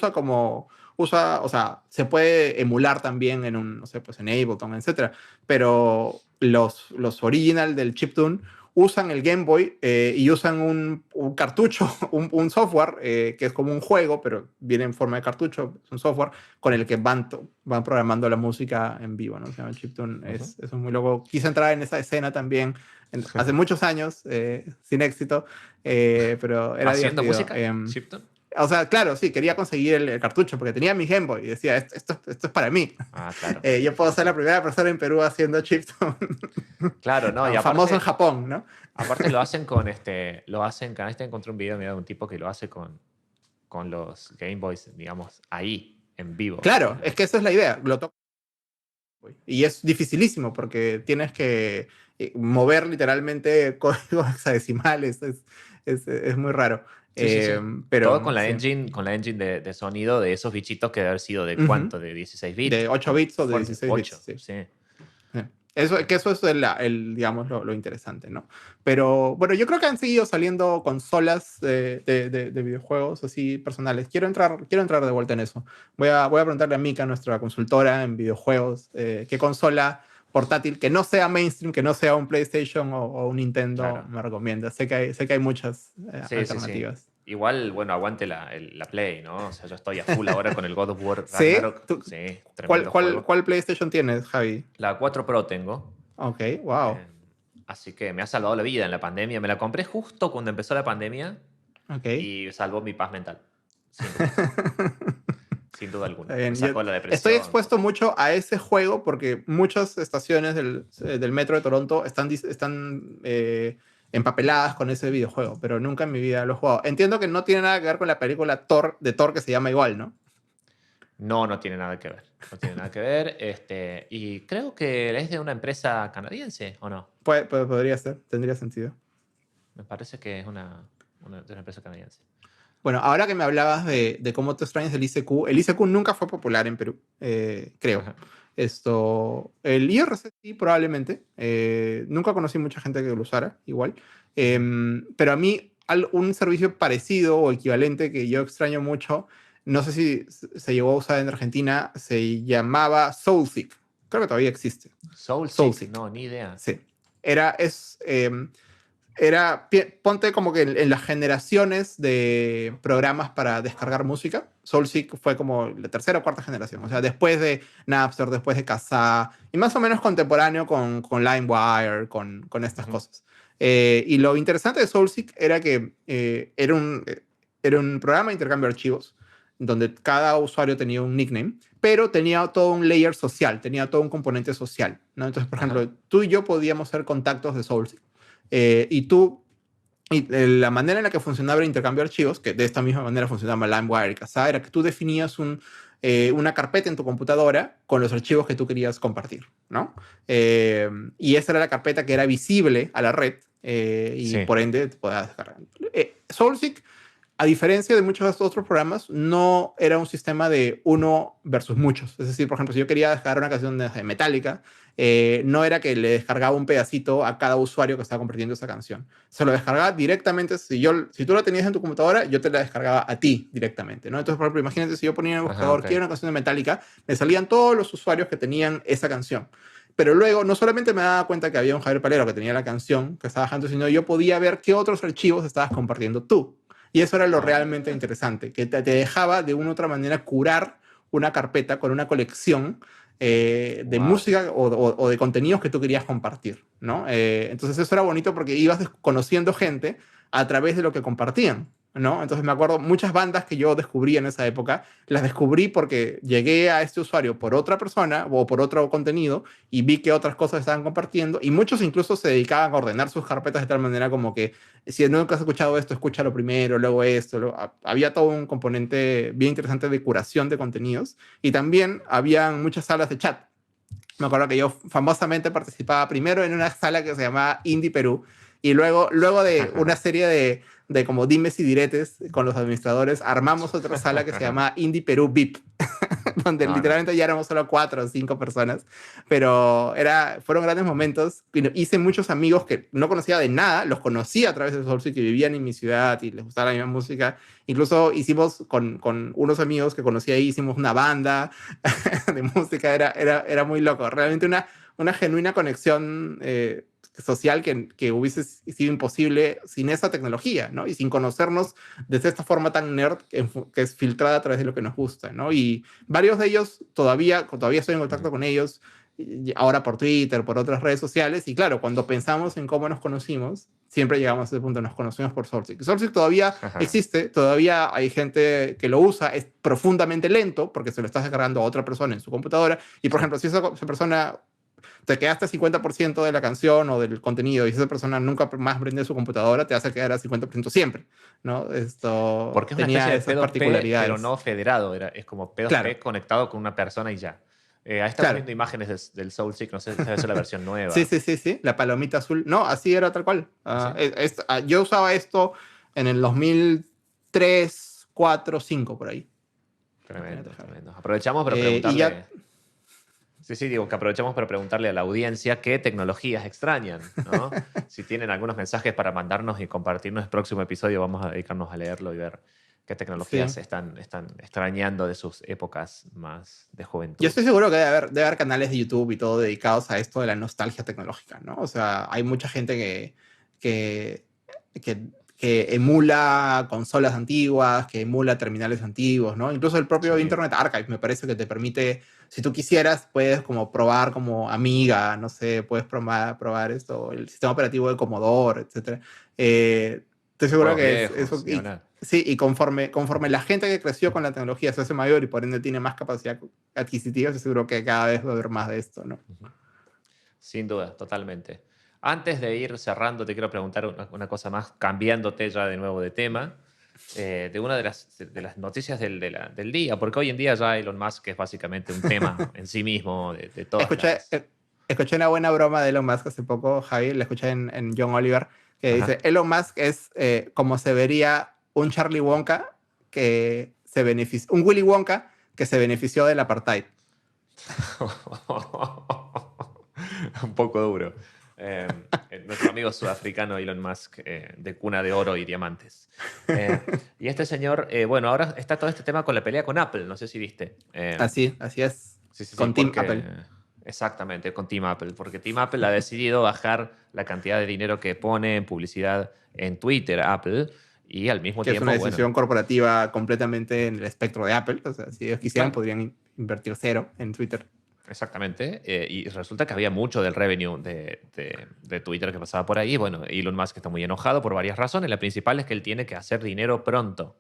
o sea, se puede emular también en no sé, pues en Ableton, etcétera, pero los original del chiptune usan el Game Boy y usan un cartucho, un software que es como un juego, pero viene en forma de cartucho, es un software con el que van programando la música en vivo, ¿no? Se llama chiptune,
Ujú.
eso es muy loco. Quise entrar en esa escena también hace muchos años, sin éxito, pero era
¿Haciendo
divertido.
música? ¿Shipton?
O sea, claro, sí, quería conseguir el cartucho porque tenía mi Game Boy y decía, esto es para mí.
Ah, claro.
Yo puedo ser la primera persona en Perú haciendo chiptune,
Claro, no, y
famoso en
aparte,
Japón, ¿no?
aparte lo hacen con lo hacen, acá encontré un video mira, de un tipo que lo hace con los Game Boys, digamos, ahí, en vivo.
Claro, es que esa es la idea. Lo toco y es dificilísimo porque tienes que mover literalmente códigos hexadecimales. Es muy raro.
Sí, sí, sí. Todo
Pero sí.
con la engine de sonido de esos bichitos que debe haber sido de
Ujú.
cuánto, de 16 bits,
De 8 bits o de
fuerte,
16 bits,
8,
sí.
sí.
Eso es digamos, lo interesante, ¿no? Pero bueno, yo creo que han seguido saliendo consolas de videojuegos así personales. Quiero entrar de vuelta en eso. Voy a preguntarle a Mika, nuestra consultora en videojuegos, qué consola portátil que no sea mainstream, que no sea un PlayStation o un Nintendo
Claro.
me recomienda. Sé que hay muchas
Sí, sí, sí.
alternativas.
Igual, bueno, aguante la Play, ¿no? O sea, yo estoy a full ahora con el God of War
¿Sí?
Ragnarok.
¿Tú-
Sí,
¿Cuál,
tremendo
cuál,
juego.
cuál PlayStation tienes, Javi?
La 4 Pro tengo.
Ok, wow.
eh, Así que me ha salvado la vida en la pandemia. Me la compré justo cuando empezó la pandemia
Ok.
y salvó mi paz mental. 100%. sin duda alguna.
Está
Me
bien.
sacó la
Estoy
depresión.
expuesto mucho a ese juego porque muchas estaciones del metro de Toronto están empapeladas con ese videojuego, pero nunca en mi vida lo he jugado. Entiendo que no tiene nada que ver con la película de Thor que se llama igual, ¿no?
No, no tiene nada que ver. No tiene nada que ver. Y creo que es de una empresa canadiense, ¿o no?
Podría ser, tendría sentido.
Me parece que es de una empresa canadiense.
Bueno, ahora que me hablabas de cómo te extrañas el ICQ nunca fue popular en Perú, creo.
Ajá.
El IRC sí, probablemente. Nunca conocí mucha gente que lo usara, igual.
Ujú.
Pero a mí, un servicio parecido o equivalente que yo extraño mucho, no sé si se llegó a usar en Argentina, se llamaba SoulSeek. Creo que todavía existe.
Soulseek,
SoulSeek,
no, ni idea.
sí. Ponte como que en las generaciones de programas para descargar música, SoulSeek fue como la tercera o cuarta generación, o sea, después de Napster, después de Kazaa, y más o menos contemporáneo con LimeWire, con estas
Ujú.
cosas. Y lo interesante de SoulSeek era que era un programa de intercambio de archivos, donde cada usuario tenía un nickname, pero tenía todo un layer social, tenía todo un componente social, ¿no? Entonces, por
Ajá.
ejemplo, tú y yo podíamos ser contactos de SoulSeek. Y tú, la manera en la que funcionaba el intercambio de archivos, que de esta misma manera funcionaba LimeWire y Kazaa, era que tú definías una carpeta en tu computadora con los archivos que tú querías compartir, ¿no? Y esa era la carpeta que era visible a la red y
Sí.
por ende te podías descargar. SoulSeek, a diferencia de muchos otros programas, no era un sistema de uno versus muchos. Es decir, por ejemplo, si yo quería descargar una canción de Metallica, no era que le descargaba un pedacito a cada usuario que estaba compartiendo esa canción. Se lo descargaba directamente. Si tú lo tenías en tu computadora, yo te la descargaba a ti directamente, ¿no? Entonces, por ejemplo, imagínate si yo ponía en el
Ajá,
buscador,
ok.
quiero una canción de Metallica, me salían todos los usuarios que tenían esa canción. Pero luego, no solamente me daba cuenta que había un Javier Palero que tenía la canción que estaba bajando, sino yo podía ver qué otros archivos estabas compartiendo tú. Y eso era lo
Ah,
realmente interesante, que te dejaba de una u otra manera curar una carpeta con una colección de
wow.
música o de contenidos que tú querías compartir, ¿no? Entonces eso era bonito porque ibas conociendo gente a través de lo que compartían, ¿no? Entonces me acuerdo muchas bandas que yo descubrí en esa época, las descubrí porque llegué a este usuario por otra persona o por otro contenido y vi que otras cosas estaban compartiendo y muchos incluso se dedicaban a ordenar sus carpetas de tal manera como que si nunca has escuchado esto, escúchalo primero, luego esto. Había todo un componente bien interesante de curación de contenidos y también habían muchas salas de chat. Me acuerdo que yo famosamente participaba primero en una sala que se llamaba Indie Perú y luego de una serie de como dimes y diretes con los administradores, armamos otra sala que se llama Indie Perú VIP, donde
No, no.
literalmente ya éramos solo 4 o 5 personas, pero fueron grandes momentos. Hice muchos amigos que no conocía de nada, los conocía a través de Soulseek, que vivían en mi ciudad y les gustaba la misma música. Incluso hicimos con unos amigos que conocí ahí, hicimos una banda de música, era muy loco, realmente una genuina conexión social que hubiese sido imposible sin esa tecnología, ¿no? Y sin conocernos desde esta forma tan nerd que es filtrada a través de lo que nos gusta, ¿no? Y varios de ellos todavía estoy en
Ujú.
contacto con ellos, y ahora por Twitter, por otras redes sociales, y claro, cuando pensamos en cómo nos conocimos, siempre llegamos a ese punto, nos conocimos por Soulseek. Soulseek todavía existe, todavía hay gente que lo usa, es profundamente lento porque se lo estás descargando a otra persona en su computadora, y por
Sí.
ejemplo, si esa persona te quedaste 50% de la canción o del contenido y esa persona nunca más prende su computadora, te hace quedar a 50% siempre, ¿no? Esto
Porque es una especie
tenía
de
esas
P2P, pero
particularidades.
no federado. Es como
Claro,
P2P conectado con una persona y ya. Ahí estamos
claro.
viendo imágenes del Soulseek, no sé si es la versión
Sí,
nueva.
sí, sí, sí, la palomita azul. No, así era tal cual.
¿Así?
Yo usaba esto en el 2003, 4, 5 por ahí. Imagínate,
Tremendo,
Javi.
tremendo. Aprovechamos para
Y ya,
preguntarle. Sí, sí, digo que aprovechamos para preguntarle a la audiencia qué tecnologías extrañan, ¿no? Si tienen algunos mensajes para mandarnos y compartirnos el próximo episodio, vamos a dedicarnos a leerlo y ver qué
sí.
tecnologías están extrañando de sus épocas más de
Yo
juventud.
estoy seguro que debe haber canales de YouTube y todo dedicados a esto de la nostalgia tecnológica, ¿no? O sea, hay mucha gente que, que emula consolas antiguas, que emula terminales antiguos, ¿no? Incluso el propio
Sí.
Internet Archive me parece que te permite, si tú quisieras, puedes como probar como Amiga, no sé, puedes probar esto, el sistema operativo de Commodore, etcétera. Estoy seguro
Juegos
que
viejos,
eso,
ni hablar.
Sí, y conforme la gente que creció con la tecnología se hace mayor y por ende tiene más capacidad adquisitiva, estoy seguro que cada vez va a haber más de esto, ¿no?
Ujú. Sin duda, totalmente. Antes de ir cerrando, te quiero preguntar una cosa más, cambiándote ya de nuevo de tema, de una de las noticias del día, porque hoy en día ya Elon Musk es básicamente un tema en sí mismo de todas
Escuché,
las...
escuché una buena broma de Elon Musk hace poco, Javi, la escuché en John Oliver, que dice,
Ajá.
Elon Musk es como se vería un Charlie Wonka que se benefició, un Willy Wonka que se benefició del apartheid.
Un poco duro. Nuestro amigo sudafricano Elon Musk, de cuna de oro y diamantes. Y este señor, bueno, ahora está todo este tema con la pelea con Apple, no sé si viste.
Así es,
Sí, sí, sí,
con Team
porque
Apple.
exactamente, con Team Apple, porque Team Apple ha decidido bajar la cantidad de dinero que pone en publicidad en Twitter, Apple, y al mismo
Que es una
tiempo, bueno,
decisión corporativa completamente en el espectro de Apple. O sea, si ellos quisieran,
claro,
podrían invertir cero en Twitter.
exactamente, y resulta que había mucho del revenue de Twitter que pasaba por ahí. Bueno, Elon Musk está muy enojado por varias razones. La principal es que él tiene que hacer dinero pronto.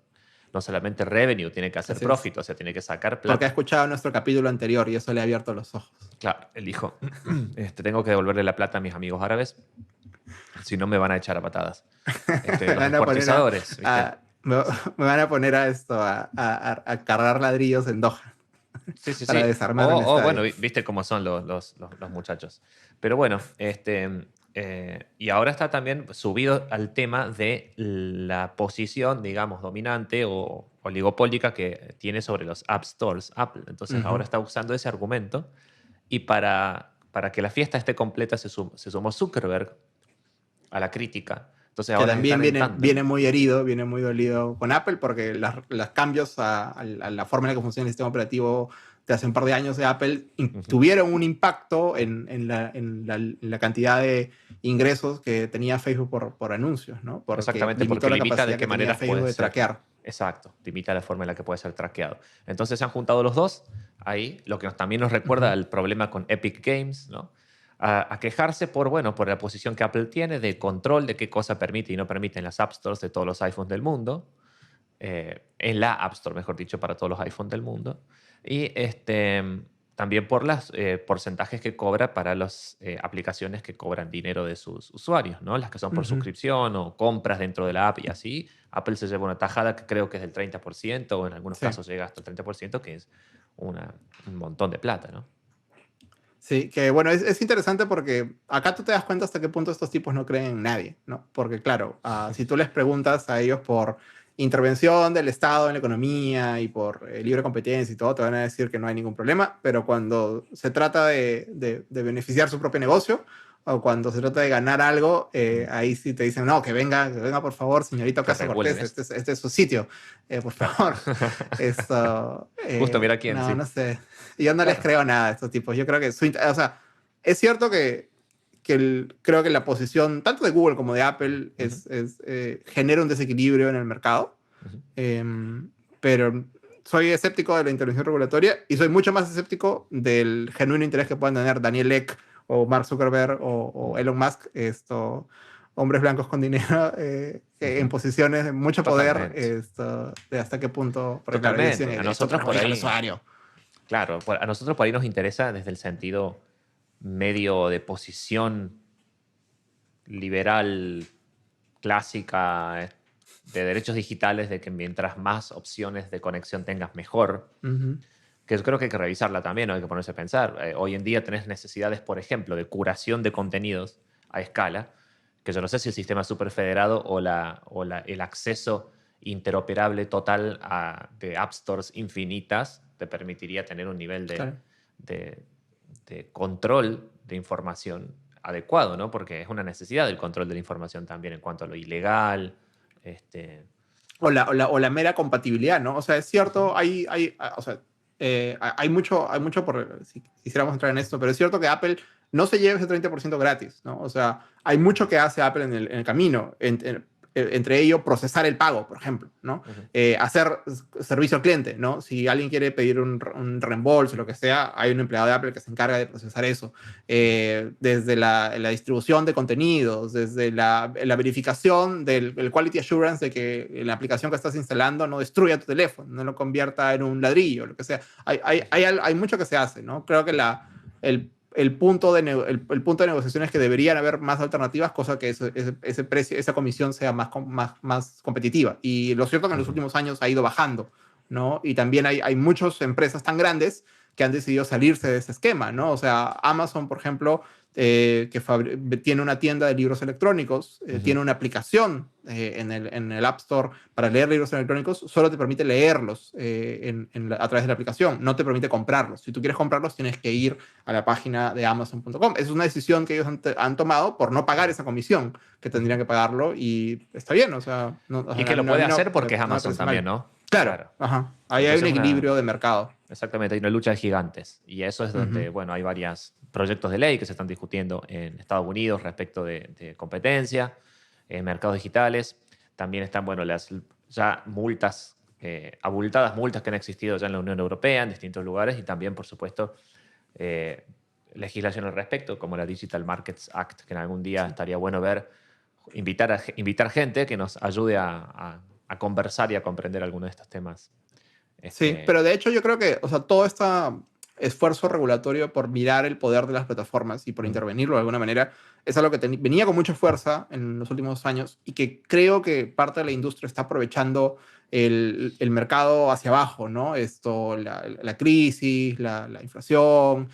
No solamente revenue, tiene que hacer
Así es.
profit, o sea, tiene que sacar
Porque ha
plata.
escuchado nuestro capítulo anterior y eso le ha abierto los ojos.
Claro, él dijo, tengo que devolverle la plata a mis amigos árabes, si no me van a echar a patadas.
Me
Los
van a poner a,
descuartizadores, ¿viste?
me van a poner a esto, a cargar ladrillos en Doha
Sí, sí,
para
sí.
desarmar un
Bueno,
estadio.
viste cómo son los muchachos. Pero bueno, y ahora está también subido al tema de la posición, digamos, dominante o oligopólica que tiene sobre los App Stores Apple. Entonces ahora
Ujú.
está usando ese argumento y para que la fiesta esté completa se sumó Zuckerberg a la crítica. Entonces
Que
ahora
también
están en tándem.
viene muy herido, viene muy dolido con Apple porque los cambios a la forma en la que funciona el sistema operativo de hace un par de años de Apple
Ujú.
tuvieron un impacto en la cantidad de ingresos que tenía Facebook por anuncios, ¿no? Porque
Exactamente, porque
limitó la
limita de
capacidad
qué
que tenía
maneras
Facebook
puede
de
ser.
traquear.
Exacto, limita la forma en la que puede ser traqueado. Entonces se han juntado los dos ahí, lo que también nos recuerda
Ujú.
al problema con Epic Games, ¿no? A quejarse por la posición que Apple tiene de control de qué cosa permite y no permite en las App Stores de todos los iPhones del mundo, en la App Store, mejor dicho, para todos los iPhones del mundo. Y también por los porcentajes que cobra para las aplicaciones que cobran dinero de sus usuarios, ¿no? Las que son por
Ujú.
suscripción o compras dentro de la app y así. Apple se lleva una tajada que creo que es del 30% o en algunos
Sí.
casos llega hasta el 30%, que es un montón de plata, ¿no?
Sí, que bueno, es interesante porque acá tú te das cuenta hasta qué punto estos tipos no creen en nadie, ¿no? Porque claro, si tú les preguntas a ellos por intervención del Estado en la economía y por libre competencia y todo, te van a decir que no hay ningún problema, pero cuando se trata de beneficiar su propio negocio o cuando se trata de ganar algo,
Mm.
ahí sí te dicen, no, que venga por favor, señorita
Que
Ocasio
regulen
Cortés,
esto.
este es su sitio, por
Claro.
favor. Esto,
Justo mira quién,
no,
sí.
no sé. Yo no les
Claro.
creo nada a estos tipos. Yo creo que, o sea, es cierto que creo que la posición tanto de Google como de Apple
Ujú,
genera un desequilibrio en el mercado,
ujú.
pero soy escéptico de la intervención regulatoria y soy mucho más escéptico del genuino interés que puedan tener Daniel Ek o Mark Zuckerberg o Elon Musk, hombres blancos con dinero en
Ujú.
posiciones de mucho poder,
Totalmente.
de hasta qué punto, porque claro, ellos
Totalmente.
dicen,
A
esto
nosotros por
perjudica al
ahí,
usuario.
claro, a nosotros por ahí nos interesa desde el sentido medio de posición liberal clásica de derechos digitales, de que mientras más opciones de conexión tengas, mejor.
Ujú.
Que yo creo que hay que revisarla también, ¿no? Hay que ponerse a pensar. Hoy en día tenés necesidades, por ejemplo, de curación de contenidos a escala, que yo no sé si el sistema superfederado el acceso interoperable total de App Stores infinitas te permitiría tener un nivel
Claro.
de, de control de información adecuado, ¿no? Porque es una necesidad del control de la información también en cuanto a lo ilegal. Este,
O la mera compatibilidad, ¿no? O sea, es
Ujú,
cierto, o sea, hay mucho si quisiéramos entrar en esto, pero es cierto que Apple no se lleva ese 30% gratis, ¿no? O sea, hay mucho que hace Apple en el camino. entre ellos procesar el pago, por ejemplo, ¿no? Hacer servicio al cliente, ¿no? Si alguien quiere pedir un reembolso, lo que sea, hay un empleado de Apple que se encarga de procesar eso. Desde la distribución de contenidos, desde la verificación del quality assurance de que la aplicación que estás instalando no destruya tu teléfono, no lo convierta en un ladrillo, lo que sea. Hay mucho que se hace, ¿no? Creo que el punto el punto de negociación es que deberían haber más alternativas, cosa que ese precio, esa comisión sea más competitiva. Y lo cierto es que en los últimos años ha ido bajando, ¿no? Y también hay muchas empresas tan grandes que han decidido salirse de ese esquema, ¿no? O sea, Amazon, por ejemplo, tiene una tienda de libros electrónicos, tiene una aplicación en el App Store para leer libros electrónicos, solo te permite leerlos a través de la aplicación, no te permite comprarlos. Si tú quieres comprarlos, tienes que ir a la página de Amazon.com. Es una decisión que ellos han tomado por no pagar esa comisión, que tendrían que pagarlo, y está bien, o sea... No, o
Y
sea,
que lo puede hacer porque es Amazon también, ¿no?
Claro. Ajá. Ahí hay un equilibrio de mercado.
Exactamente, hay una lucha de gigantes. Y eso es donde, bueno, hay varios proyectos de ley que se están discutiendo en Estados Unidos respecto de competencia, mercados digitales. También están, bueno, las ya multas, abultadas multas que han existido ya en la Unión Europea, en distintos lugares, y también, por supuesto, legislación al respecto, como la Digital Markets Act, que en algún día estaría bueno ver, invitar gente que nos ayude a conversar y a comprender algunos de estos temas.
Sí, pero de hecho yo creo que, o sea, todo este esfuerzo regulatorio por mirar el poder de las plataformas y por intervenirlo de alguna manera es algo que venía con mucha fuerza en los últimos años y que creo que parte de la industria está aprovechando el mercado hacia abajo, ¿no? La crisis, la inflación,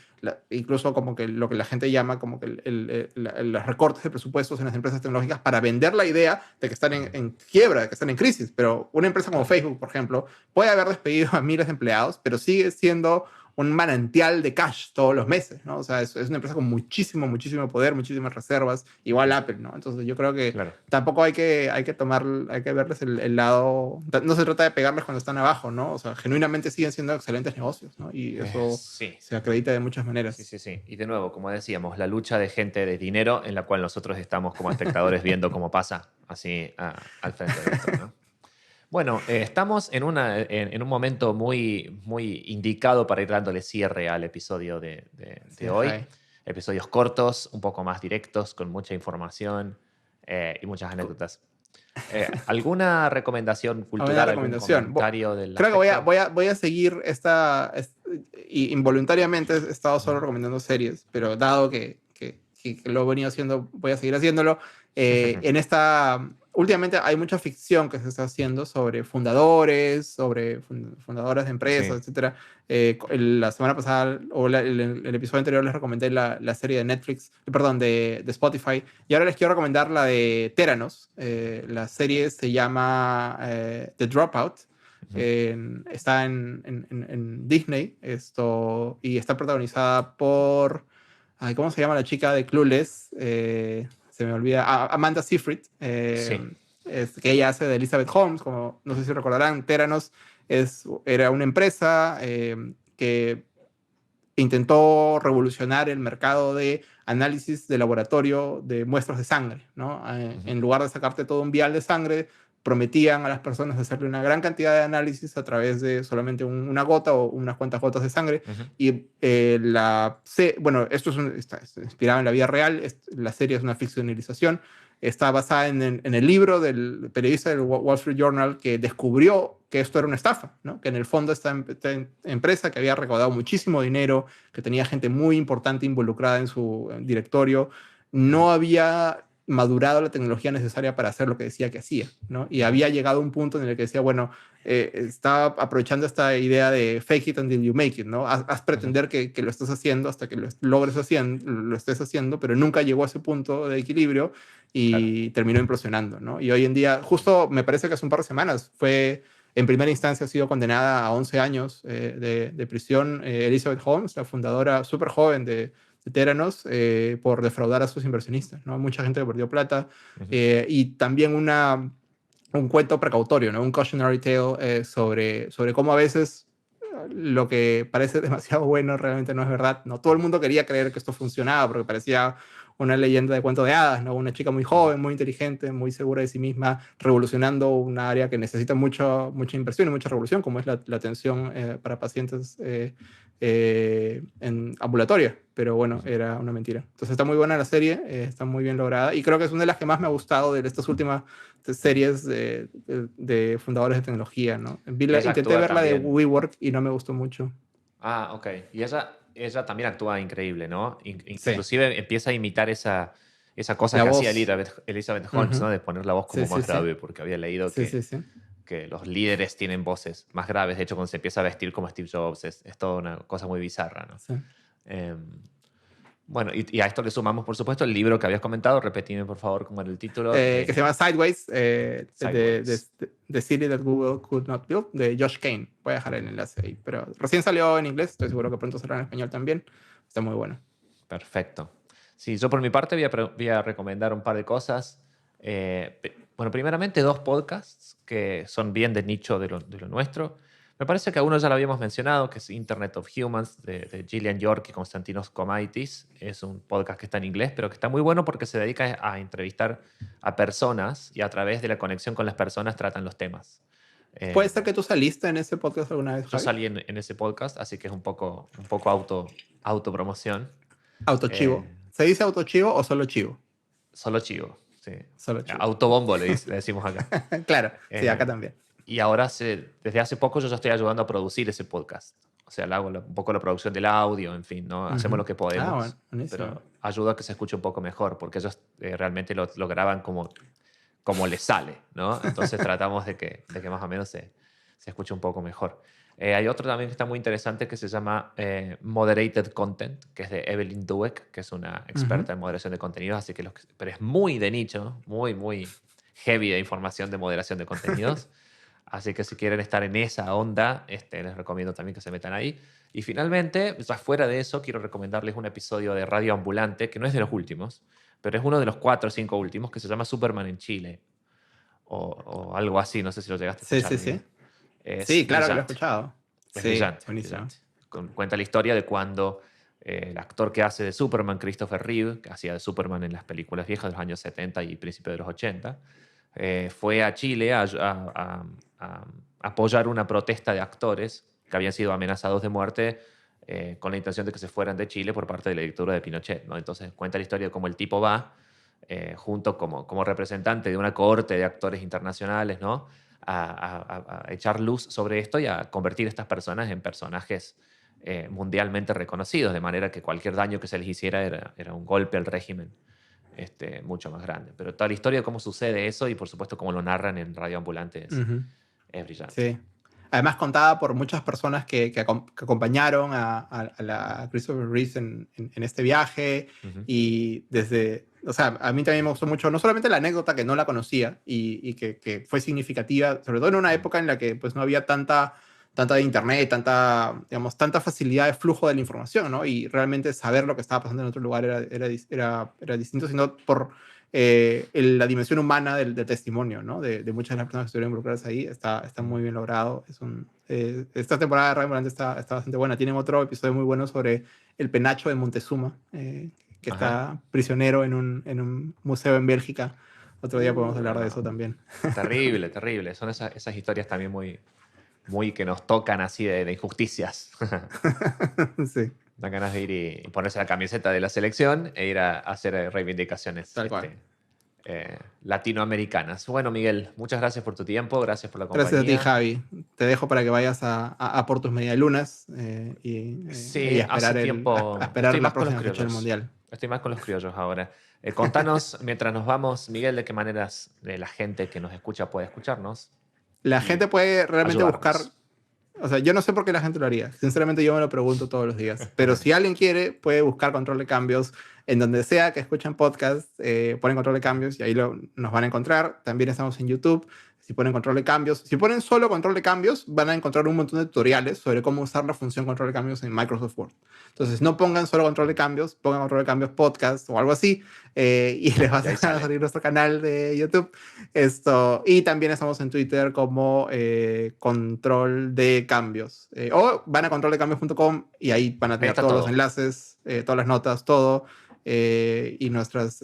incluso como que lo que la gente llama como que los recortes de presupuestos en las empresas tecnológicas para vender la idea de que están en quiebra, de que están en crisis. Pero una empresa como Facebook, por ejemplo, puede haber despedido a miles de empleados, pero sigue siendo un manantial de cash todos los meses, ¿no? O sea, es una empresa con muchísimo, muchísimo poder, muchísimas reservas, igual Apple, ¿no? Entonces yo creo que tampoco hay que verles el lado, no se trata de pegarles cuando están abajo, ¿no? O sea, genuinamente siguen siendo excelentes negocios, ¿no? Y eso se acredita de muchas maneras.
Sí. Y de nuevo, como decíamos, la lucha de gente de dinero en la cual nosotros estamos como espectadores viendo cómo pasa así al frente de esto, ¿no? Bueno, estamos en un momento muy, muy indicado para ir dándole cierre al episodio de hoy. Episodios cortos, un poco más directos, con mucha información y muchas anécdotas. ¿Alguna recomendación cultural, algún comentario del
Creo que voy a seguir involuntariamente he estado solo recomendando series, pero dado que lo he venido haciendo, voy a seguir haciéndolo. Últimamente hay mucha ficción que se está haciendo sobre fundadores, sobre fundadoras de empresas, etcétera. La semana pasada, o el episodio anterior, les recomendé la serie de Netflix, perdón, de Spotify. Y ahora les quiero recomendar la de Theranos. La serie se llama The Dropout. Está en Disney y está protagonizada por... ¿cómo se llama la chica de Clueless? Se me olvida. Amanda Seyfried, que ella hace de Elizabeth Holmes, como no sé si recordarán. Theranos era una empresa que intentó revolucionar el mercado de análisis de laboratorio de muestras de sangre, ¿no? En lugar de sacarte todo un vial de sangre, prometían a las personas hacerle una gran cantidad de análisis a través de solamente una gota o unas cuantas gotas de sangre. Y bueno, esto está inspirado en la vida real. La serie es una ficcionalización. Está basada en el libro del periodista del Wall Street Journal que descubrió que esto era una estafa, ¿no? Que en el fondo esta empresa que había recaudado muchísimo dinero, que tenía gente muy importante involucrada en su directorio, no había madurado la tecnología necesaria para hacer lo que decía que hacía, ¿no? Y había llegado a un punto en el que decía, bueno, está aprovechando esta idea de fake it until you make it, ¿no? Haz pretender que lo estás haciendo hasta que lo estés haciendo, pero nunca llegó a ese punto de equilibrio y terminó implosionando, ¿no? Y hoy en día, justo me parece que hace un par de semanas, en primera instancia ha sido condenada a 11 años de prisión Elizabeth Holmes, la fundadora súper joven de Theranos, por defraudar a sus inversionistas, ¿no? Mucha gente que perdió plata. Y también un cuento precautorio, ¿no? Un cautionary tale sobre cómo a veces lo que parece demasiado bueno realmente no es verdad, ¿no? Todo el mundo quería creer que esto funcionaba porque parecía una leyenda de cuento de hadas, ¿no? Una chica muy joven, muy inteligente, muy segura de sí misma, revolucionando un área que necesita mucha inversión y mucha revolución, como es la atención para pacientes en ambulatoria. Pero bueno, era una mentira. Entonces está muy buena la serie, está muy bien lograda y creo que es una de las que más me ha gustado de estas últimas series de fundadores de tecnología, ¿no?
Ella
Intenté
actúa
ver la de
también.
WeWork y no me gustó mucho.
Ah, ok. Y ella también actúa increíble, ¿no?
Sí,
Inclusive empieza a imitar esa cosa
la
que hacía
voz.
Elizabeth Holmes,
Ujú.
¿no? De poner la voz
Sí,
como
sí,
más
sí.
grave, porque había leído
Sí, sí, sí.
que los líderes tienen voces más graves. De hecho, cuando se empieza a vestir como Steve Jobs, es toda una cosa muy bizarra, ¿no?
Sí.
Em, bueno, y a esto le sumamos, por supuesto, el libro que habías comentado. Repetime, por favor, cómo era el título
Que se
de
llama Sideways,
Sideways.
The City That Google Could Not Build, de Josh Kane. Voy a dejar el enlace ahí. Pero recién salió en inglés, estoy seguro que pronto saldrá en español también. Está muy bueno.
Perfecto. Sí, yo por mi parte voy a recomendar un par de cosas. Bueno, primeramente dos podcasts que son bien de nicho de lo nuestro. Me parece que a uno ya lo habíamos mencionado, que es Internet of Humans, de Gillian York y Konstantinos Komaitis. Es un podcast que está en inglés, pero que está muy bueno porque se dedica a entrevistar a personas y a través de la conexión con las personas tratan los temas.
¿Puede
Eh,
ser que tú saliste en ese podcast alguna vez,
yo
Javi?
salí en ese podcast, así que es un poco autopromoción.
Autochivo.
Eh,
¿Se dice autochivo o solo chivo?
Solo chivo, sí.
Solo chivo.
Autobombo le decimos acá.
Claro, sí, acá
Eh,
también.
y ahora, desde hace poco, yo ya estoy ayudando a producir ese podcast. O sea, le hago un poco la producción del audio, en fin, ¿no? Hacemos
Ujú.
lo que
Ah, bueno,
podemos,
buenísimo.
pero ayuda a que se escuche un poco mejor, porque ellos realmente lo graban como les sale, ¿no? Entonces tratamos de que más o menos se escuche un poco mejor. Hay otro también que está muy interesante que se llama Moderated Content, que es de Evelyn Douek, que es una
Ujú.
experta en moderación de contenidos, así que pero es muy de nicho, muy heavy de información de moderación de contenidos. Así que si quieren estar en esa onda, les recomiendo también que se metan ahí. Y finalmente, ya fuera de eso, quiero recomendarles un episodio de Radio Ambulante, que no es de los últimos, pero es uno de los 4 o 5 últimos, que se llama Superman en Chile, o algo así, no sé si lo llegaste a
Sí,
escuchar,
sí, sí.
Miguel. Es
Sí, claro que lo he
brillante,
escuchado.
es
Sí,
brillante,
buenísimo.
brillante. Cuenta la historia de cuando el actor que hace de Superman, Christopher Reeve, que hacía de Superman en las películas viejas de los años 70 y principios de los 80, fue a Chile a apoyar una protesta de actores que habían sido amenazados de muerte con la intención de que se fueran de Chile por parte de la dictadura de Pinochet, ¿no? Entonces cuenta la historia de cómo el tipo va junto como representante de una cohorte de actores internacionales, ¿no? A echar luz sobre esto y a convertir a estas personas en personajes mundialmente reconocidos, de manera que cualquier daño que se les hiciera era un golpe al régimen mucho más grande. Pero toda la historia de cómo sucede eso y por supuesto cómo lo narran en Radio Ambulante
Ujú.
es brillante.
Sí. Además, contada por muchas personas que acompañaron a la Christopher Reeve en este viaje.
Ujú.
Y desde, o sea, a mí también me gustó mucho, no solamente la anécdota que no la conocía y que fue significativa, sobre todo en una
Mm.
época en la que pues no había tanta de internet, digamos, tanta facilidad de flujo de la información, ¿no? Y realmente saber lo que estaba pasando en otro lugar era distinto, sino por la dimensión humana del testimonio, ¿no? De muchas de las personas que estuvieron involucradas ahí, está
Mm.
muy bien logrado. Esta temporada de Radio Volante está bastante buena. Tienen otro episodio muy bueno sobre el penacho de Montezuma, que
Ajá.
está prisionero en un museo en Bélgica. Otro día podemos hablar de eso
No.
también.
Terrible, terrible. Son esas historias también muy que nos tocan así de injusticias.
Sí,
Dan ganas de ir y ponerse la camiseta de la selección e ir a hacer reivindicaciones
tal cual.
latinoamericanas. Bueno, Miguel, muchas gracias por tu tiempo, gracias por la
Gracias a ti,
compañía.
Javi. Te dejo para que vayas a por tus medialunas y
Sí, hace
a
tiempo estoy
esperar la
más con los
próxima fecha del
criollos.
Mundial.
Estoy más con los criollos ahora. Contanos, mientras nos vamos, Miguel, de qué maneras la gente que nos escucha puede escucharnos
La
y
gente puede realmente buscar.
ayudarnos.
O sea, yo no sé por qué la gente lo haría. Sinceramente, yo me lo pregunto todos los días. Pero si alguien quiere, puede buscar control de cambios en donde sea que escuchen podcast, ponen control de cambios y ahí nos van a encontrar. También estamos en YouTube. Si ponen control de cambios, si ponen solo control de cambios, van a encontrar un montón de tutoriales sobre cómo usar la función control de cambios en Microsoft Word. Entonces, no pongan solo control de cambios, pongan control de cambios podcast o algo así, y les va a
Y ahí sale.
salir nuestro canal de YouTube. Y también estamos en Twitter como Control de Cambios. O van a controldecambios.com y ahí van a
Ahí
tener
está
todos los
todo.
enlaces, todas las notas, todo. y nuestras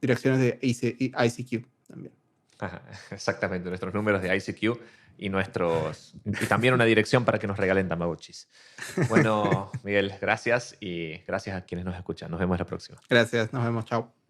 direcciones de ICQ también.
Ajá, exactamente, nuestros números de ICQ y también una dirección para que nos regalen Tamagotchis. Bueno, Miguel, gracias y gracias a quienes nos escuchan. Nos vemos la próxima.
Gracias, nos vemos, chao.